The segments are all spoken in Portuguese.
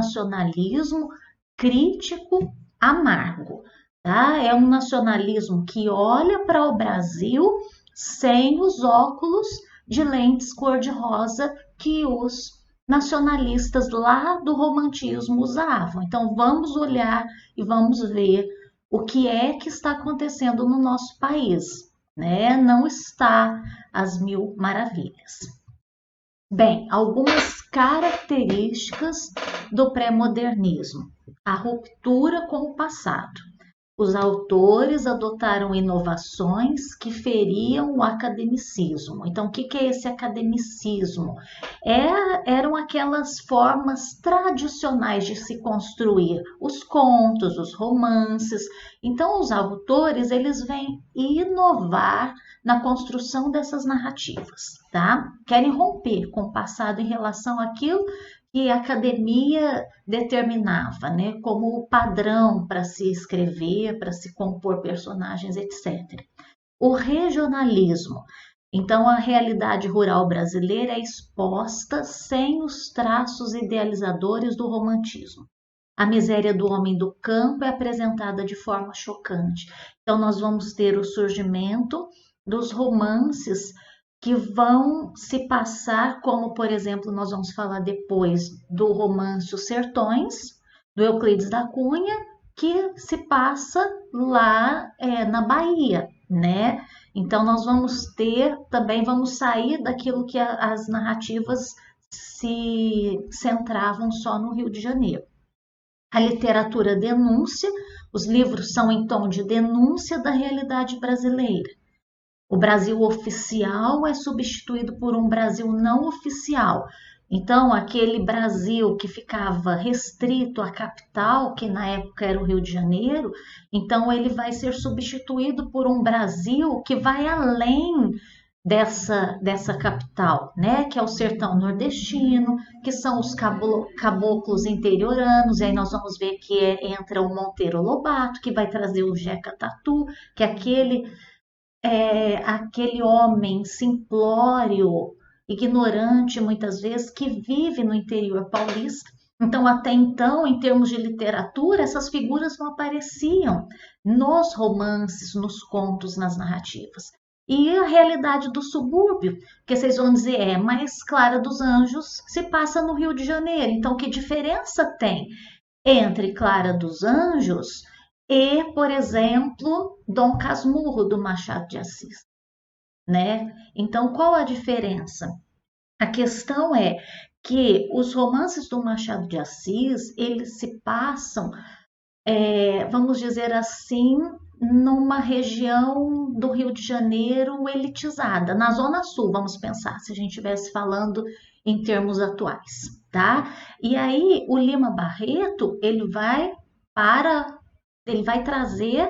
nacionalismo crítico amargo, tá? É um nacionalismo que olha para o Brasil sem os óculos de lentes cor-de-rosa que os nacionalistas lá do romantismo usavam. Então vamos olhar e vamos ver o que é que está acontecendo no nosso país, né? Não está às mil maravilhas. Bem, algumas características do pré-modernismo. A ruptura com o passado. Os autores adotaram inovações que feriam o academicismo. Então, o que é esse academicismo? Eram aquelas formas tradicionais de se construir os contos, os romances. Então, os autores, eles vêm inovar na construção dessas narrativas, tá? Querem romper com o passado em relação àquilo que a academia determinava, né, como padrão para se escrever, para se compor personagens, etc. O regionalismo. Então, a realidade rural brasileira é exposta sem os traços idealizadores do romantismo. A miséria do homem do campo é apresentada de forma chocante. Então, nós vamos ter o surgimento dos romances que vão se passar, como, por exemplo, nós vamos falar depois do romance Os Sertões, do Euclides da Cunha, que se passa lá na Bahia, né? Então, nós vamos ter, também vamos sair daquilo que as narrativas se centravam só no Rio de Janeiro. A literatura denúncia, os livros são em tom de denúncia da realidade brasileira. O Brasil oficial é substituído por um Brasil não oficial. Então, aquele Brasil que ficava restrito à capital, que na época era o Rio de Janeiro, então ele vai ser substituído por um Brasil que vai além dessa capital, né? Que é o sertão nordestino, que são os caboclos interioranos, e aí nós vamos ver que entra o Monteiro Lobato, que vai trazer o Jeca Tatu, que é aquele homem simplório, ignorante muitas vezes, que vive no interior paulista. Então, até então, em termos de literatura, essas figuras não apareciam nos romances, nos contos, nas narrativas. E a realidade do subúrbio, que vocês vão dizer, mas Clara dos Anjos se passa no Rio de Janeiro. Então, que diferença tem entre Clara dos Anjos e, por exemplo, Dom Casmurro, do Machado de Assis, né? Então, qual a diferença? A questão é que os romances do Machado de Assis, eles se passam, vamos dizer assim, numa região do Rio de Janeiro elitizada, na Zona Sul, vamos pensar, se a gente estivesse falando em termos atuais, tá? E aí, o Lima Barreto, ele vai trazer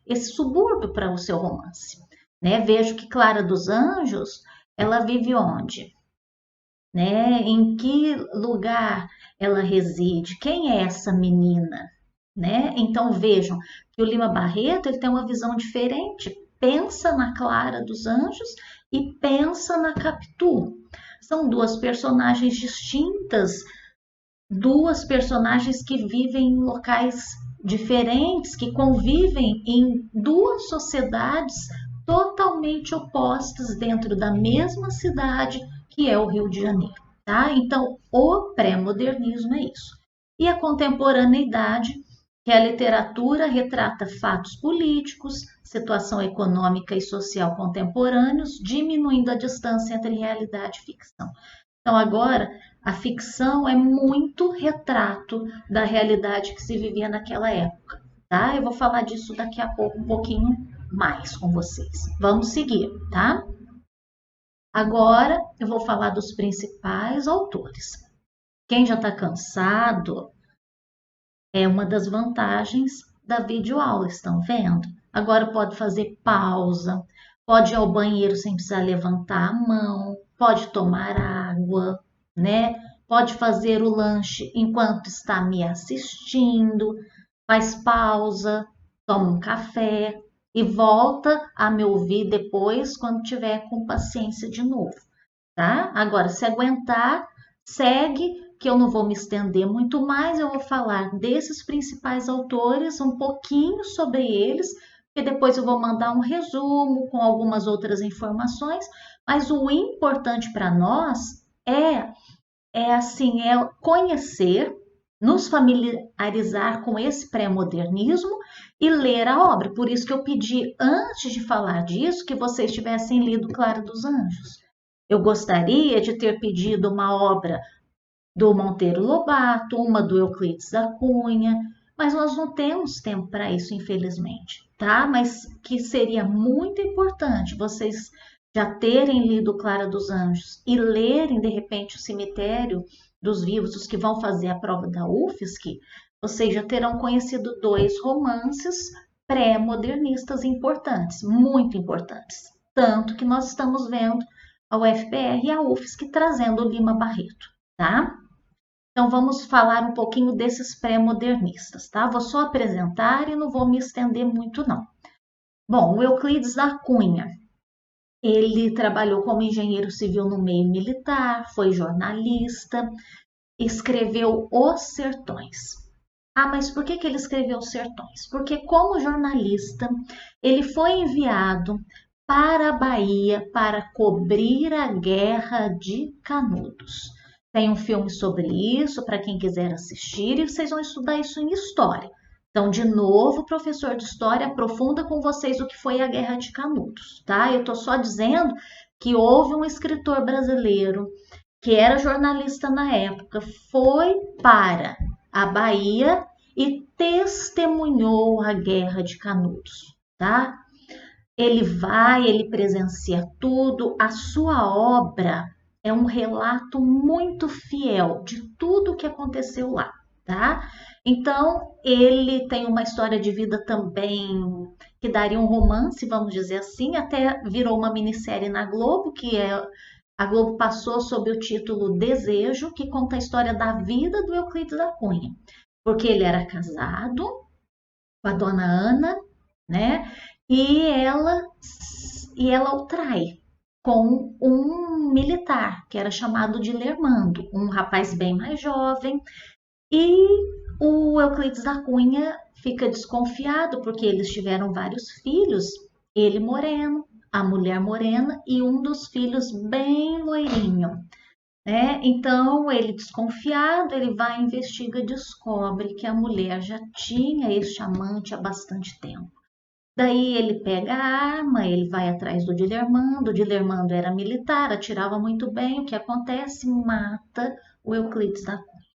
esse subúrbio para o seu romance, né? Vejo que Clara dos Anjos, ela vive onde? Né? Em que lugar ela reside? Quem é essa menina? Né? Então vejam que o Lima Barreto ele tem uma visão diferente. Pensa na Clara dos Anjos e pensa na Capitu. São duas personagens distintas, duas personagens que vivem em locais diferentes, que convivem em duas sociedades totalmente opostas dentro da mesma cidade, que é o Rio de Janeiro, tá? Então, o pré-modernismo é isso. E a contemporaneidade, que a literatura retrata fatos políticos, situação econômica e social contemporâneos, diminuindo a distância entre realidade e ficção. Então, agora, a ficção é muito retrato da realidade que se vivia naquela época, tá? Eu vou falar disso daqui a pouco, um pouquinho mais com vocês. Vamos seguir, tá? Agora, eu vou falar dos principais autores. Quem já está cansado, é uma das vantagens da videoaula, estão vendo? Agora pode fazer pausa, pode ir ao banheiro sem precisar levantar a mão, pode tomar água, né? Pode fazer o lanche enquanto está me assistindo, faz pausa, toma um café e volta a me ouvir depois quando tiver com paciência de novo, tá? Agora, se aguentar, segue que eu não vou me estender muito mais, eu vou falar desses principais autores, um pouquinho sobre eles, e depois eu vou mandar um resumo com algumas outras informações, mas o importante para nós é conhecer, nos familiarizar com esse pré-modernismo e ler a obra. Por isso que eu pedi, antes de falar disso, que vocês tivessem lido Clara dos Anjos. Eu gostaria de ter pedido uma obra do Monteiro Lobato, uma do Euclides da Cunha, mas nós não temos tempo para isso, infelizmente, tá? Mas que seria muito importante vocês já terem lido Clara dos Anjos e lerem, de repente, o Cemitério dos Vivos, os que vão fazer a prova da UFSC, vocês já terão conhecido 2 romances pré-modernistas importantes, muito importantes. Tanto que nós estamos vendo a UFPR e a UFSC trazendo o Lima Barreto, tá? Então vamos falar um pouquinho desses pré-modernistas, tá? Vou só apresentar e não vou me estender muito não. Bom, o Euclides da Cunha, ele trabalhou como engenheiro civil no meio militar, foi jornalista, escreveu Os Sertões. Ah, mas por que ele escreveu Os Sertões? Porque como jornalista, ele foi enviado para a Bahia para cobrir a Guerra de Canudos. Tem um filme sobre isso, para quem quiser assistir, e vocês vão estudar isso em história. Então, de novo, o professor de história aprofunda com vocês o que foi a Guerra de Canudos, tá? Eu estou só dizendo que houve um escritor brasileiro que era jornalista na época, foi para a Bahia e testemunhou a Guerra de Canudos, tá? Ele presencia tudo, a sua obra é um relato muito fiel de tudo o que aconteceu lá, tá? Então, ele tem uma história de vida também que daria um romance, vamos dizer assim, até virou uma minissérie na Globo, a Globo passou sob o título Desejo, que conta a história da vida do Euclides da Cunha, porque ele era casado com a dona Ana, né? E ela o trai com um militar, que era chamado de Lermando, um rapaz bem mais jovem, e o Euclides da Cunha fica desconfiado, porque eles tiveram vários filhos, ele moreno, a mulher morena e um dos filhos bem loirinho, né? Então, ele desconfiado, ele vai, investiga e descobre que a mulher já tinha este amante há bastante tempo. Daí ele pega a arma, ele vai atrás do Dilermando. O Dilermando era militar, atirava muito bem. O que acontece? Mata o Euclides da Cunha,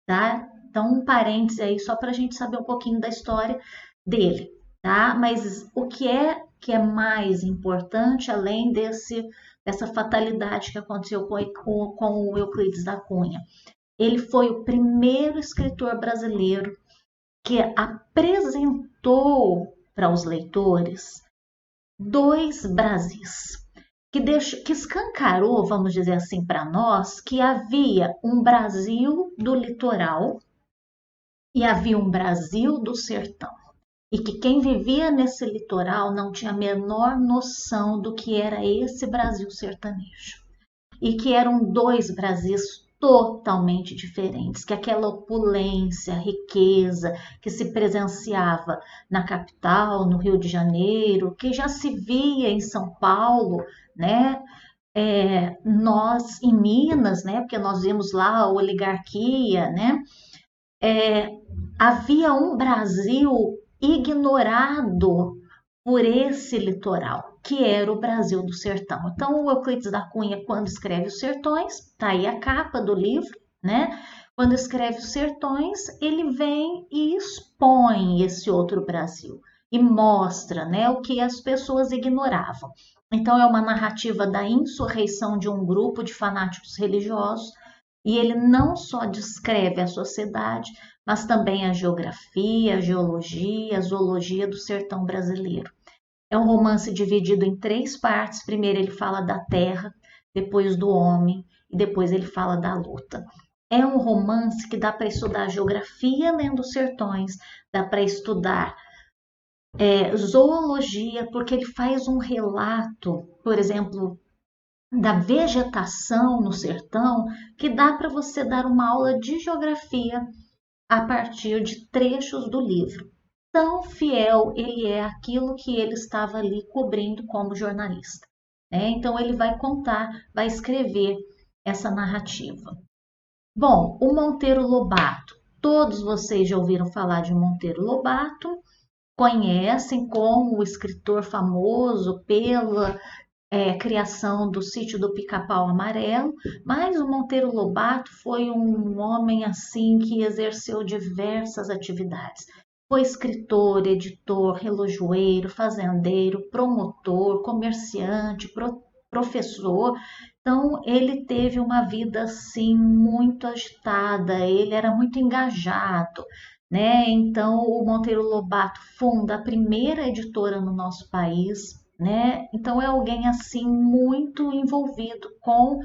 tá? Então, um parêntese aí só para a gente saber um pouquinho da história dele, tá? Mas o que é mais importante, além dessa fatalidade que aconteceu com o Euclides da Cunha? Ele foi o primeiro escritor brasileiro que apresentou para os leitores 2 Brasis, que escancarou, vamos dizer assim, para nós, que havia um Brasil do litoral e havia um Brasil do sertão. E que quem vivia nesse litoral não tinha a menor noção do que era esse Brasil sertanejo. E que eram 2 Brasis totalmente diferentes, que aquela opulência, riqueza que se presenciava na capital, no Rio de Janeiro, que já se via em São Paulo, né? Nós em Minas, né? Porque nós vimos lá a oligarquia, né? Havia um Brasil ignorado por esse litoral, que era o Brasil do sertão. Então, o Euclides da Cunha, quando escreve Os Sertões, tá aí a capa do livro, né? Quando escreve Os Sertões, ele vem e expõe esse outro Brasil e mostra, né, o que as pessoas ignoravam. Então, é uma narrativa da insurreição de um grupo de fanáticos religiosos, e ele não só descreve a sociedade, mas também a geografia, a geologia, a zoologia do sertão brasileiro. É um romance dividido em 3 partes. Primeiro ele fala da terra, depois do homem e depois ele fala da luta. É um romance que dá para estudar geografia lendo Os Sertões, dá para estudar zoologia, porque ele faz um relato, por exemplo, da vegetação no sertão, que dá para você dar uma aula de geografia a partir de trechos do livro. Tão fiel ele é àquilo que ele estava ali cobrindo como jornalista, né? Então ele vai contar, vai escrever essa narrativa. Bom, o Monteiro Lobato. Todos vocês já ouviram falar de Monteiro Lobato, conhecem como o escritor famoso pela criação do Sítio do Pica-Pau Amarelo, mas o Monteiro Lobato foi um homem assim que exerceu diversas atividades. Foi escritor, editor, relojoeiro, fazendeiro, promotor, comerciante, professor. Então, ele teve uma vida assim muito agitada, ele era muito engajado, né? Então, o Monteiro Lobato funda a primeira editora no nosso país, né? Então, é alguém assim muito envolvido com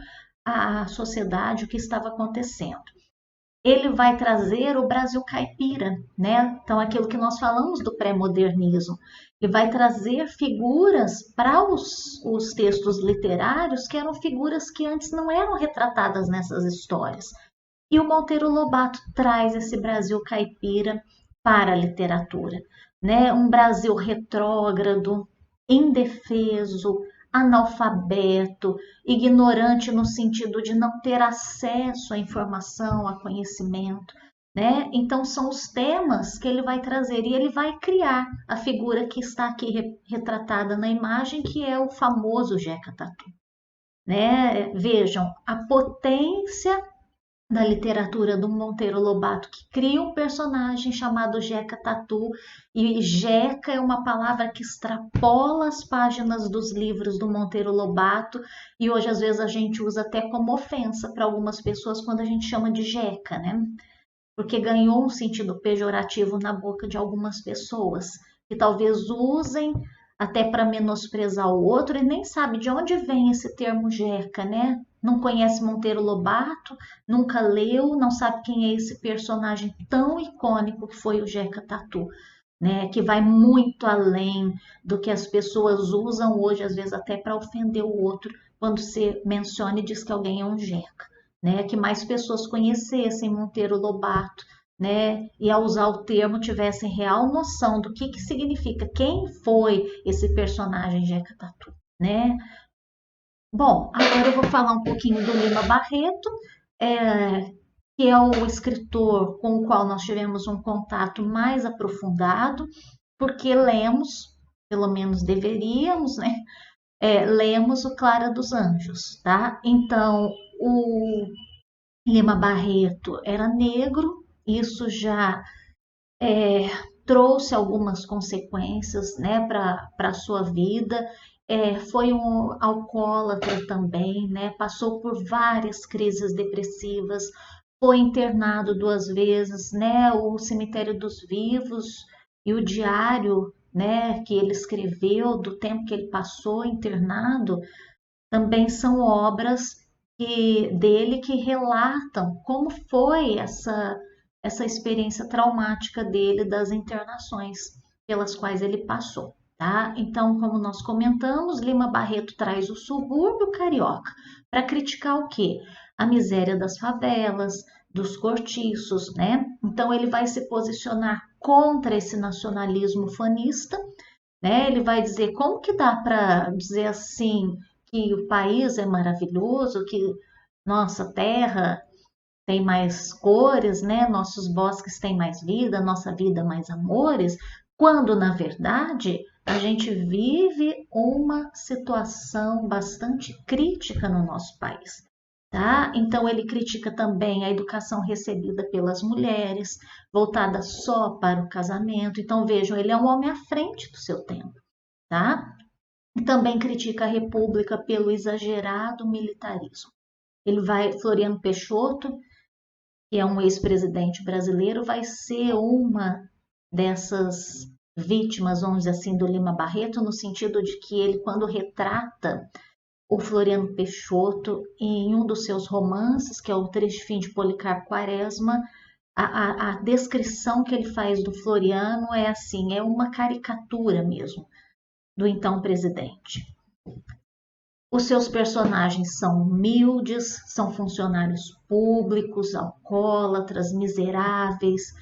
a sociedade, o que estava acontecendo. Ele vai trazer o Brasil caipira, né? Então, aquilo que nós falamos do pré-modernismo. Ele vai trazer figuras para os textos literários que eram figuras que antes não eram retratadas nessas histórias. E o Monteiro Lobato traz esse Brasil caipira para a literatura, né? Um Brasil retrógrado, indefeso, analfabeto, ignorante no sentido de não ter acesso à informação, a conhecimento, né? Então são os temas que ele vai trazer e ele vai criar a figura que está aqui retratada na imagem, que é o famoso Jeca Tatu, né? Vejam a potência da literatura do Monteiro Lobato, que cria um personagem chamado Jeca Tatu, e Jeca é uma palavra que extrapola as páginas dos livros do Monteiro Lobato, e hoje às vezes a gente usa até como ofensa para algumas pessoas quando a gente chama de Jeca, né? Porque ganhou um sentido pejorativo na boca de algumas pessoas, que talvez usem até para menosprezar o outro e nem sabe de onde vem esse termo Jeca, né? Não conhece Monteiro Lobato, nunca leu, não sabe quem é esse personagem tão icônico que foi o Jeca Tatu, né? Que vai muito além do que as pessoas usam hoje, às vezes até para ofender o outro, quando se menciona e diz que alguém é um Jeca, né? Que mais pessoas conhecessem Monteiro Lobato, né? E ao usar o termo tivessem real noção do que significa, quem foi esse personagem Jeca Tatu, né? Bom, agora eu vou falar um pouquinho do Lima Barreto, que é o escritor com o qual nós tivemos um contato mais aprofundado, porque lemos, pelo menos deveríamos, né? Lemos o Clara dos Anjos, tá? Então, o Lima Barreto era negro, isso já trouxe algumas consequências, né, para a sua vida. Foi um alcoólatra também, né, passou por várias crises depressivas, foi internado 2 vezes, né, o Cemitério dos Vivos e o diário, né, que ele escreveu do tempo que ele passou internado, também são obras dele que relatam como foi essa experiência traumática dele das internações pelas quais ele passou, tá? Então, como nós comentamos, Lima Barreto traz o subúrbio carioca para criticar o quê? A miséria das favelas, dos cortiços, né? Então, ele vai se posicionar contra esse nacionalismo fanista, né? Ele vai dizer como que dá para dizer assim que o país é maravilhoso, que nossa terra tem mais cores, né? Nossos bosques têm mais vida, nossa vida mais amores, quando na verdade a gente vive uma situação bastante crítica no nosso país, tá? Então ele critica também a educação recebida pelas mulheres, voltada só para o casamento. Então vejam, ele é um homem à frente do seu tempo, tá? E também critica a República pelo exagerado militarismo. Floriano Peixoto, que é um ex-presidente brasileiro, vai ser uma dessas vítimas, vamos dizer assim, do Lima Barreto, no sentido de que ele, quando retrata o Floriano Peixoto em um dos seus romances, que é o Triste Fim de Policarpo Quaresma, a descrição que ele faz do Floriano é assim, é uma caricatura mesmo do então presidente. Os seus personagens são humildes, são funcionários públicos, alcoólatras, miseráveis,